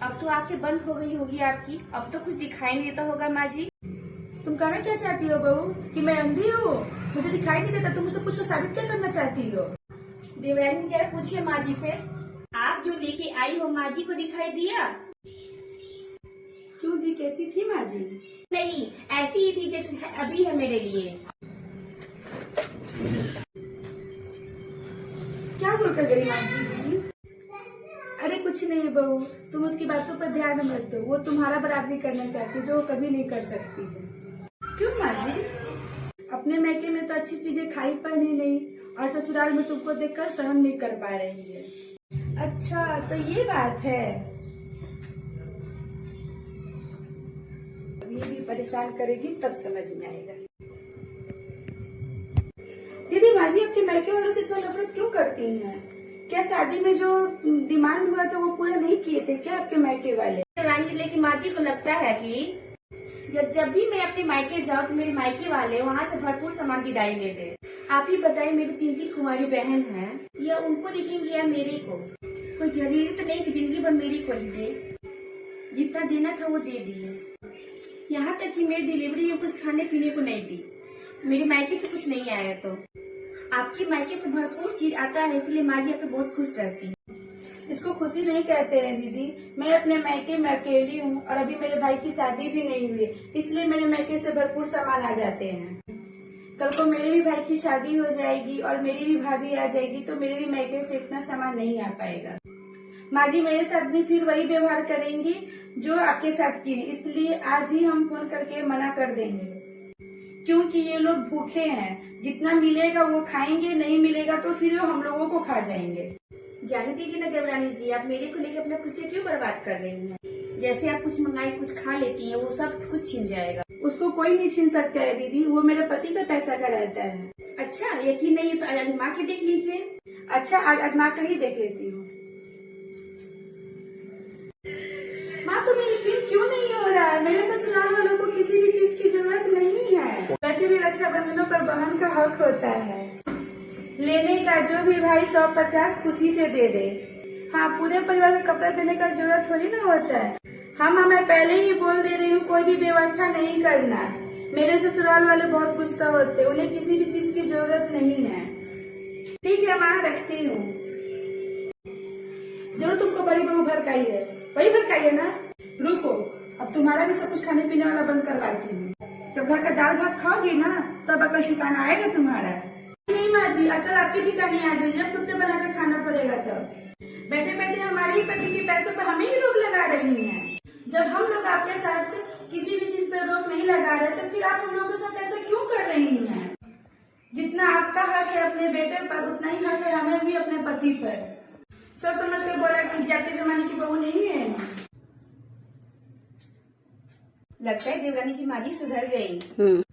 अब तो आंखें बंद हो गई होगी आपकी, अब तो कुछ दिखाई नहीं देता होगा माँ जी। तुम कहना क्या चाहती हो बहू कि मैं अंधी हूँ? मुझे दिखाई नहीं देता, तुम मुझसे कुछ साबित क्या करना चाहती हो? देवरानी जरा पूछिए माँ जी से, आप जो लेके आई हो माँ जी को दिखाई दिया? क्यों दी, कैसी थी माँ जी? नहीं, ऐसी ही थी जैसे अभी है मेरे लिए। क्या बोलकर गई माँ जी? अरे कुछ नहीं बहू, तुम उसकी बातों पर ध्यान मत दो। वो तुम्हारा बराबरी करना चाहती है जो वो कभी नहीं कर सकती है। क्यों माँ जी? अपने मैके में तो अच्छी चीजें खाई पानी नहीं, और ससुराल में तुमको देखकर सहन नहीं कर पा रही है। अच्छा तो ये बात है। ये भी परेशान करेगी तब समझ में आएगा। दीदी माँ जी आपके मैके वालों से इतना नफरत क्यों करती हैं? क्या शादी में जो डिमांड हुआ था वो पूरा नहीं किए थे क्या आपके मैके वाले? रानी, लेकिन माँ जी को लगता है कि जब भी मैं अपने मायके जाऊँ तो मेरे मायके वाले वहाँ से भरपूर सामान विदाई में दे। आप ही बताइए, मेरी 3 कुंवारी बहन है, या उनको देखेंगे या मेरे को? कोई जरूरी तो नहीं कि जिंदगी भर मेरी को ही दे। जितना देना था वो दे दिए, यहाँ तक कि मेरी डिलीवरी में कुछ खाने पीने को नहीं दी। मेरे मायके से कुछ नहीं आया तो आपकी मायके से भरपूर चीज आता है, इसलिए माँ जी आप पे बहुत खुश रहती है। इसको खुशी नहीं कहते हैं दीदी। मैं अपने मैके में अकेली हूँ और अभी मेरे भाई की शादी भी नहीं हुई, इसलिए मेरे मैके से भरपूर सामान आ जाते हैं। कल को मेरे भी भाई की शादी हो जाएगी और मेरी भी भाभी आ जाएगी तो मेरे भी मैके से इतना सामान नहीं आ पाएगा। माँ जी मेरे साथ भी फिर वही व्यवहार करेंगी जो आपके साथ किए, इसलिए आज ही हम फोन करके मना कर देंगे, क्योंकि ये लोग भूखे हैं। जितना मिलेगा वो खाएंगे, नहीं मिलेगा तो फिर हम लोगों को खा जाएंगे। जाने दीजिए ना देवरानी जी, आप मेरे को लेकर अपना खुशी क्यों बर्बाद कर रही हैं? जैसे आप कुछ मंगाए कुछ खा लेती हैं, वो सब कुछ छीन जाएगा। उसको कोई नहीं छीन सकता है दीदी, वो मेरे पति का पैसा का रहता है। अच्छा, यकीन नहीं है तो आजमा के देख लीजिए। अच्छा आज आजमा कर ही देख लेती हूँ। माँ तुम्हें यकीन क्यों नहीं हो रहा है? मेरे ससुराल वालों को किसी भी चीज की जरूरत नहीं है। वैसे भी रक्षाबंधनों पर बहन का हक होता है लेने का, जो भी भाई 150 खुशी से दे दे। हाँ, पूरे परिवार को कपड़ा देने का जरूरत थोड़ी ना होता है। हाँ माँ, मैं पहले ही बोल दे रही हूँ, कोई भी व्यवस्था नहीं करना। मेरे ससुराल वाले बहुत गुस्सा होते, उन्हें किसी भी चीज की जरूरत नहीं है। ठीक है माँ, रखती हूँ। जरूर तुमको बड़ी बहू भड़काई है, वही भड़काई है ना? रुको, अब तुम्हारा भी सब कुछ खाने पीने वाला बंद करवाती हूँ। जब घर का दाल भात खाओगी ना तब अकल ठिकाना आएगा तुम्हारा। नहीं माँ जी, अकल आपके ठिकाने आ गई जब खुद से बनाकर खाना पड़ेगा तब। बैठे बैठे हमारे ही पति के पैसों पर हमें ही रोक लगा रही हैं। जब हम लोग आपके साथ किसी भी चीज पर रोक नहीं लगा रहे तो फिर आप हम लोगों के साथ ऐसा क्यों कर रही हैं? जितना आपका हक है अपने बेटे पर, उतना ही हक है हमें भी अपने पति पर। सोच समझ कर बोला कि जाते जमाने की बहू नहीं है। लगता है देवरानी जी माँ जी सुधर गई।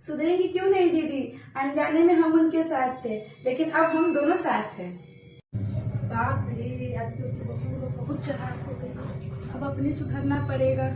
सुधरेंगी क्यों नहीं दीदी? अनजाने में हम उनके साथ थे, लेकिन अब हम दोनों साथ हैं। बाप रे, आजकल की बहू बहुत चालाक हो गई, अब अपने सुधरना पड़ेगा।